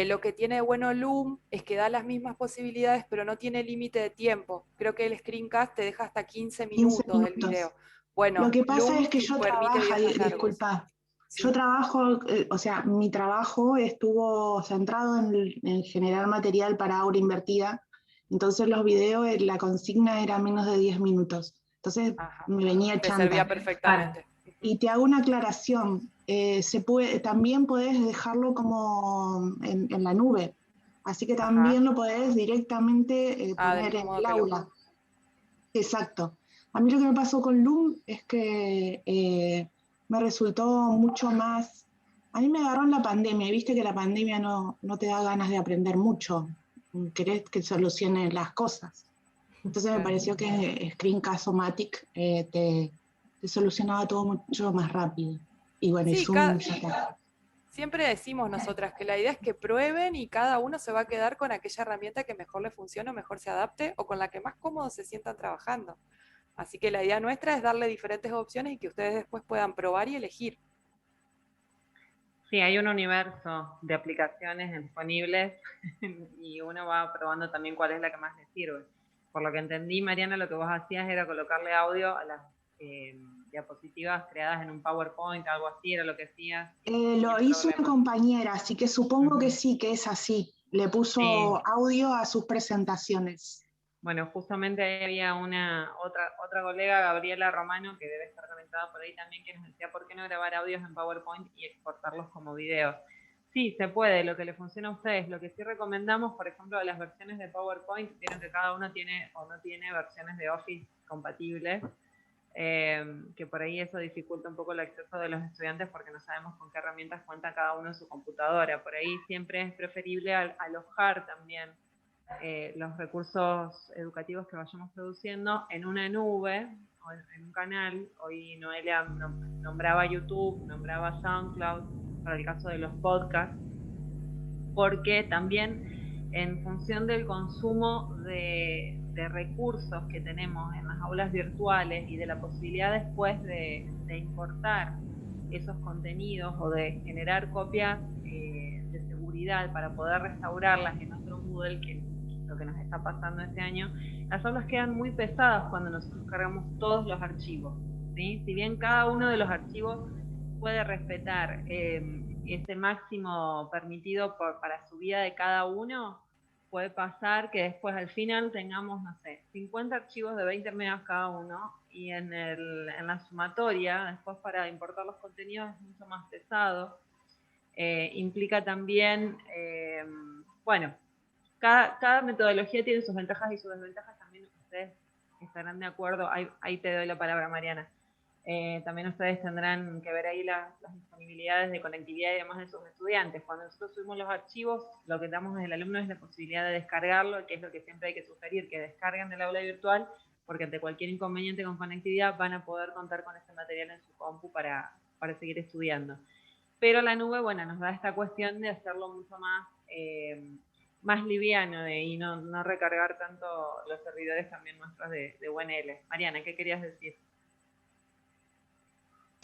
lo que tiene de bueno Loom es que da las mismas posibilidades, pero no tiene límite de tiempo. Creo que el Screencast te deja hasta 15 minutos del video. Bueno, lo que pasa Loom es que yo permite videos más largos. disculpa, Sí. yo trabajo, o sea, mi trabajo estuvo centrado en generar material para aula invertida, entonces los videos, la consigna era menos de 10 minutos, entonces me venía chanta. Te servía perfectamente. Y te hago una aclaración, también podés dejarlo como en la nube, así que también lo podés directamente poner en el aula. Exacto. A mí lo que me pasó con Loom es que me resultó mucho más. A mí me agarró en la pandemia, y viste que la pandemia no te da ganas de aprender mucho, querés que solucionen las cosas. Entonces me pareció que Screencast-O-Matic te solucionaba todo mucho más rápido. Y bueno, y Sí, Zoom ya está. siempre decimos nosotras que la idea es que prueben y cada uno se va a quedar con aquella herramienta que mejor le funcione o mejor se adapte o con la que más cómodos se sientan trabajando. Así que la idea nuestra es darle diferentes opciones y que ustedes después puedan probar y elegir. Sí, hay un universo de aplicaciones disponibles y uno va probando también cuál es la que más le sirve. Por lo que entendí, Mariana, lo que vos hacías era colocarle audio a las diapositivas creadas en un PowerPoint, algo así, era lo que hacías. Lo hizo una compañera, así que supongo que sí, que es así. Le puso Sí. audio a sus presentaciones. Bueno, justamente ahí había otra colega, Gabriela Romano, que debe estar conectada por ahí también, que nos decía por qué no grabar audios en PowerPoint y exportarlos como videos. Sí, se puede, lo que le funciona a ustedes. Lo que sí recomendamos, por ejemplo, de las versiones de PowerPoint, vieron que cada uno tiene o no tiene versiones de Office compatibles, que por ahí eso dificulta un poco el acceso de los estudiantes porque no sabemos con qué herramientas cuenta cada uno en su computadora. Por ahí siempre es preferible alojar también los recursos educativos que vayamos produciendo en una nube o en un canal. Hoy Noelia nombraba YouTube, nombraba SoundCloud para el caso de los podcasts, porque también en función del consumo de recursos que tenemos en las aulas virtuales y de la posibilidad después de importar esos contenidos o de generar copias de seguridad para poder restaurarlas en otro Moodle, que lo que nos está pasando este año, las aulas quedan muy pesadas cuando nosotros cargamos todos los archivos, ¿sí? Si bien cada uno de los archivos puede respetar ese máximo permitido para subida de cada uno, puede pasar que después al final tengamos, no sé, 50 archivos de 20 megas cada uno, y en la sumatoria, después para importar los contenidos es mucho más pesado. Implica también, bueno, cada metodología tiene sus ventajas y sus desventajas, también ustedes estarán de acuerdo, ahí te doy la palabra, Mariana. También ustedes tendrán que ver ahí las disponibilidades de conectividad y demás de sus estudiantes. Cuando nosotros subimos los archivos, lo que damos al alumno es la posibilidad de descargarlo, que es lo que siempre hay que sugerir, que descarguen del aula virtual, porque ante cualquier inconveniente con conectividad van a poder contar con ese material en su compu para seguir estudiando. Pero la nube, bueno, nos da esta cuestión de hacerlo mucho más liviano y no recargar tanto los servidores también nuestros de UNL. Mariana, ¿qué querías decir?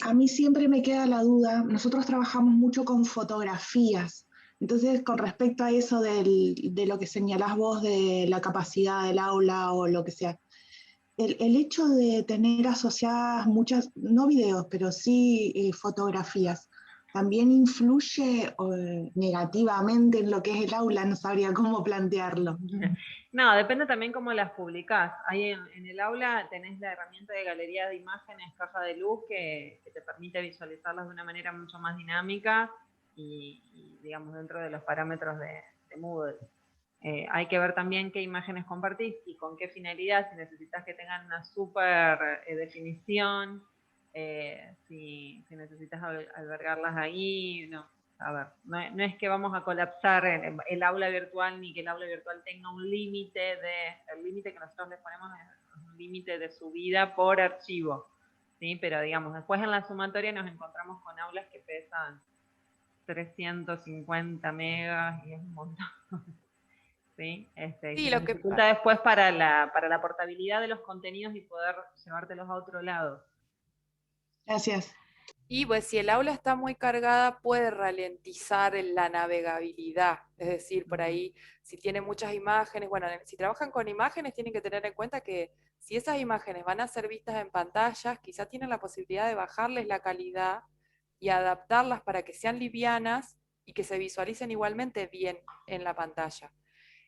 A mí siempre me queda la duda, nosotros trabajamos mucho con fotografías, entonces con respecto a eso de lo que señalás vos de la capacidad del aula o lo que sea, el hecho de tener asociadas muchas, no videos, pero sí fotografías, ¿también influye negativamente en lo que es el aula? No sabría cómo plantearlo. No, depende también cómo las publicás. Ahí en el aula tenés la herramienta de galería de imágenes, caja de luz, que te permite visualizarlas de una manera mucho más dinámica y digamos, dentro de los parámetros de Moodle. Hay que ver también qué imágenes compartís y con qué finalidad, si necesitas que tengan una súper definición, si necesitas albergarlas ahí, no. A ver, no es que vamos a colapsar el aula virtual ni que el aula virtual tenga un límite el límite que nosotros les ponemos es un límite de subida por archivo, ¿sí? Pero digamos, después en la sumatoria nos encontramos con aulas que pesan 350 megas y es un montón. ¿Sí? Sí, lo que dificulta después para la portabilidad de los contenidos y poder llevártelos a otro lado. Gracias. Y pues si el aula está muy cargada puede ralentizar en la navegabilidad, es decir, por ahí si tiene muchas imágenes, bueno, si trabajan con imágenes tienen que tener en cuenta que si esas imágenes van a ser vistas en pantallas, quizás tienen la posibilidad de bajarles la calidad y adaptarlas para que sean livianas y que se visualicen igualmente bien en la pantalla.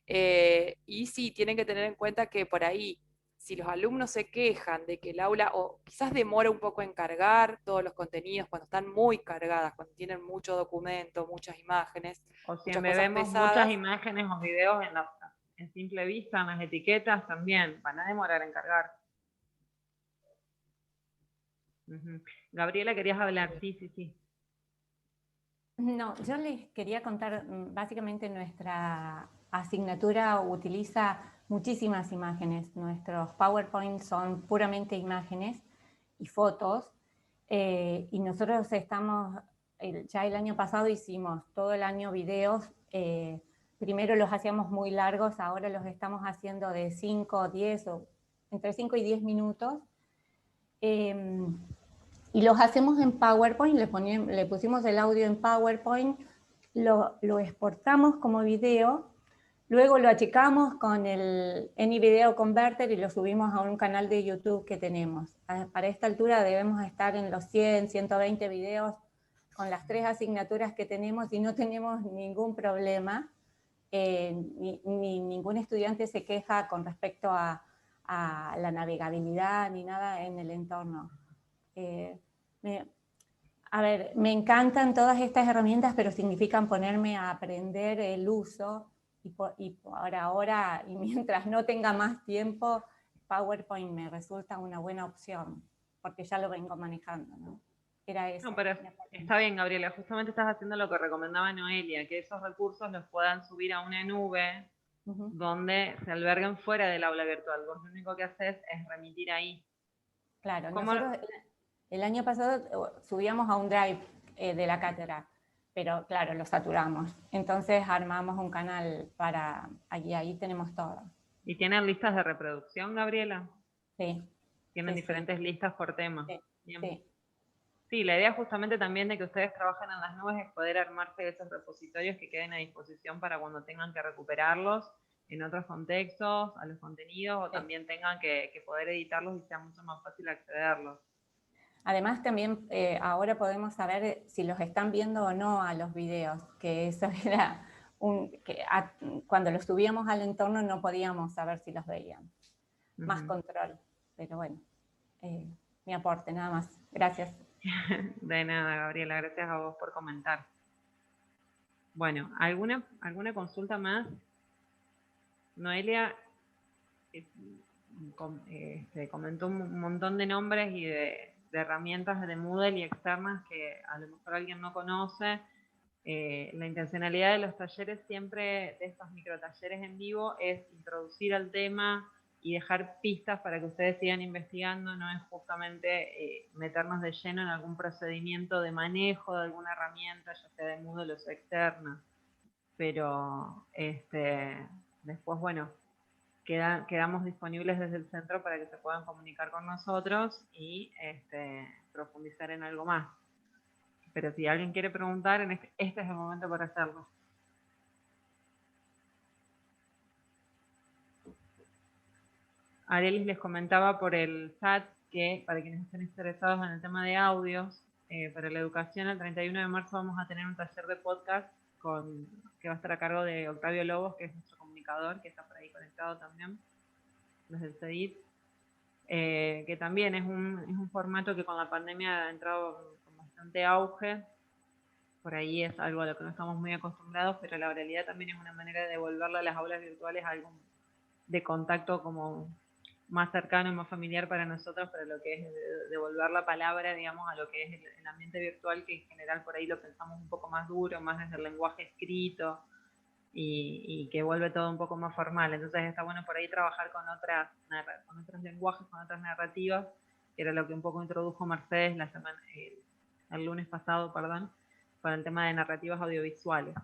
Y sí, tienen que tener en cuenta que por ahí, si los alumnos se quejan de que el aula, o quizás demora un poco en cargar todos los contenidos, cuando están muy cargadas, cuando tienen mucho documento, muchas imágenes, o si muchas cosas vemos pesadas, muchas imágenes o videos en simple vista, en las etiquetas también, van a demorar en cargar. Ujú. Gabriela, querías hablar, sí. No, yo les quería contar, básicamente nuestra asignatura utiliza muchísimas imágenes. Nuestros PowerPoint son puramente imágenes y fotos. Y nosotros ya el año pasado hicimos todo el año videos. Primero los hacíamos muy largos, ahora los estamos haciendo de 5 o 10 o entre 5 y 10 minutos. Y los hacemos en PowerPoint, le pusimos el audio en PowerPoint, lo exportamos como video, luego lo achicamos con el AnyVideo Converter y lo subimos a un canal de YouTube que tenemos. Para esta altura debemos estar en los 100, 120 videos con las 3 asignaturas que tenemos y no tenemos ningún problema. Ni ningún estudiante se queja con respecto a la navegabilidad ni nada en el entorno. Me encantan todas estas herramientas, pero significan ponerme a aprender el uso y por ahora, y mientras no tenga más tiempo, PowerPoint me resulta una buena opción, porque ya lo vengo manejando, ¿no? Era eso. No, pero está bien, Gabriela, justamente estás haciendo lo que recomendaba Noelia, que esos recursos los puedan subir a una nube donde se alberguen fuera del aula virtual. Vos lo único que haces es remitir ahí. Claro, nosotros el año pasado subíamos a un drive de la cátedra, pero claro, lo saturamos. Entonces armamos un canal para ahí tenemos todo. ¿Y tienen listas de reproducción, Gabriela? Sí. Tienen diferentes listas por tema. Sí. Sí, la idea justamente también de que ustedes trabajen en las nubes es poder armarse de esos repositorios que queden a disposición para cuando tengan que recuperarlos en otros contextos, a los contenidos, o también tengan que poder editarlos y sea mucho más fácil accederlos. Además también ahora podemos saber si los están viendo o no a los videos, que eso era cuando los subíamos al entorno no podíamos saber si los veían. Más control, pero bueno, mi aporte, nada más. Gracias. De nada, Gabriela, gracias a vos por comentar. Bueno, ¿alguna consulta más? Noelia comentó un montón de nombres y de herramientas de Moodle y externas que a lo mejor alguien no conoce. La intencionalidad de los talleres siempre, de estos microtalleres en vivo, es introducir al tema y dejar pistas para que ustedes sigan investigando, no es justamente meternos de lleno en algún procedimiento de manejo de alguna herramienta, ya sea de Moodle o externa. Pero después, bueno, quedamos disponibles desde el centro para que se puedan comunicar con nosotros y profundizar en algo más. Pero si alguien quiere preguntar, este es el momento para hacerlo. Arelis les comentaba por el chat que, para quienes estén interesados en el tema de audios, para la educación, el 31 de marzo vamos a tener un taller de podcast que va a estar a cargo de Octavio Lobos, que es nuestro comunicador, que está por ahí conectado también, desde el CEDIT, que también es un formato que con la pandemia ha entrado con bastante auge. Por ahí es algo a lo que no estamos muy acostumbrados, pero la oralidad también es una manera de devolverle a las aulas virtuales algo de contacto como más cercano y más familiar para nosotros, para lo que es devolver la palabra, digamos, a lo que es el ambiente virtual, que en general por ahí lo pensamos un poco más duro, más desde el lenguaje escrito, y que vuelve todo un poco más formal. Entonces está bueno por ahí trabajar con otros lenguajes, con otras narrativas, que era lo que un poco introdujo Mercedes el lunes pasado, perdón, con el tema de narrativas audiovisuales.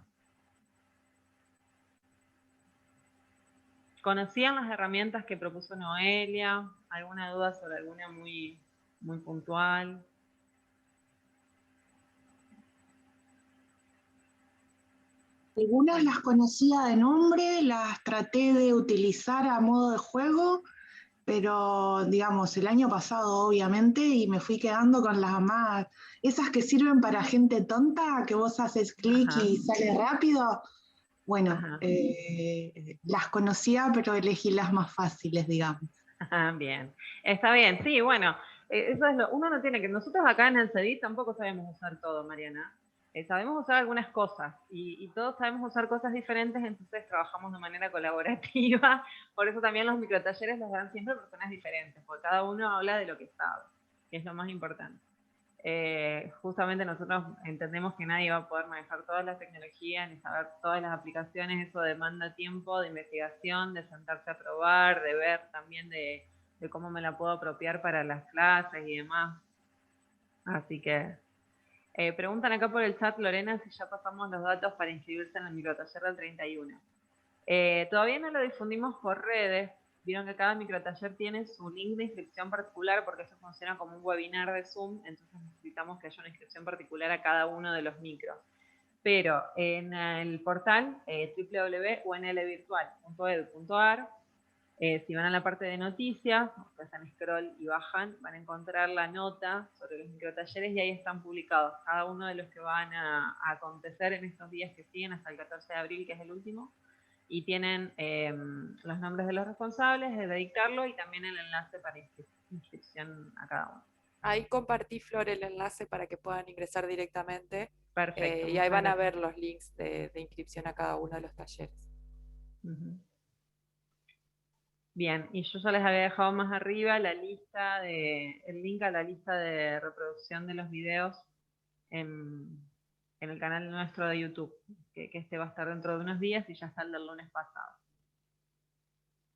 ¿Conocían las herramientas que propuso Noelia? ¿Alguna duda sobre alguna muy, muy puntual? Algunas las conocía de nombre, las traté de utilizar a modo de juego, pero digamos, el año pasado obviamente, y me fui quedando con las más, esas que sirven para gente tonta, que vos haces clic y sale rápido. Bueno, las conocía, pero elegí las más fáciles, digamos. Bien, está bien, sí, bueno, eso es uno no tiene que, nosotros acá en el CEDIT tampoco sabemos usar todo, Mariana. Sabemos usar algunas cosas y todos sabemos usar cosas diferentes, entonces trabajamos de manera colaborativa, por eso también los microtalleres los dan siempre personas diferentes, porque cada uno habla de lo que sabe. que es lo más importante. Justamente nosotros entendemos que nadie va a poder manejar todas las tecnologías ni saber todas las aplicaciones, eso demanda tiempo de investigación, de sentarse a probar, de ver también de cómo me la puedo apropiar para las clases y demás. Así que preguntan acá por el chat, Lorena, si ya pasamos los datos para inscribirse en el microtaller del 31. Todavía no lo difundimos por redes. Vieron que cada microtaller tiene su link de inscripción particular porque eso funciona como un webinar de Zoom, entonces necesitamos que haya una inscripción particular a cada uno de los micros. Pero en el portal www.unlvirtual.edu.ar, si van a la parte de noticias, hacen scroll y bajan, van a encontrar la nota sobre los microtalleres y ahí están publicados cada uno de los que van a acontecer en estos días que siguen hasta el 14 de abril, que es el último. Y tienen los nombres de los responsables, de dictarlo y también el enlace para inscripción a cada uno. Ahí compartí, Flor, el enlace para que puedan ingresar directamente. Perfecto. Y ahí van a ver los links de inscripción a cada uno de los talleres. Bien, y yo ya les había dejado más arriba el link a la lista de reproducción de los videos en el canal nuestro de YouTube, que este va a estar dentro de unos días y ya está el del lunes pasado.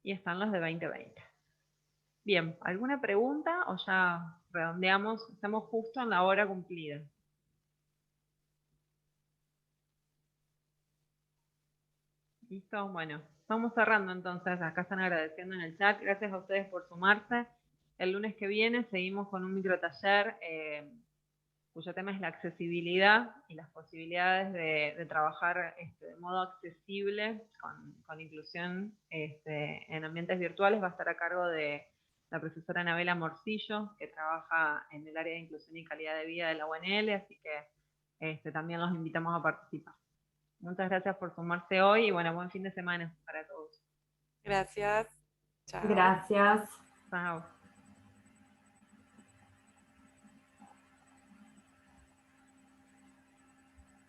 Y están los de 2020. Bien, ¿alguna pregunta o ya redondeamos? Estamos justo en la hora cumplida. ¿Listo? Bueno, vamos cerrando entonces. Acá están agradeciendo en el chat. Gracias a ustedes por sumarse. El lunes que viene seguimos con un microtaller cuyo tema es la accesibilidad y las posibilidades de trabajar de modo accesible con inclusión en ambientes virtuales. Va a estar a cargo de la profesora Anabela Morcillo, que trabaja en el área de inclusión y calidad de vida de la UNL, así que también los invitamos a participar. Muchas gracias por sumarse hoy y bueno, buen fin de semana para todos. Gracias. Chao. Gracias. Chao.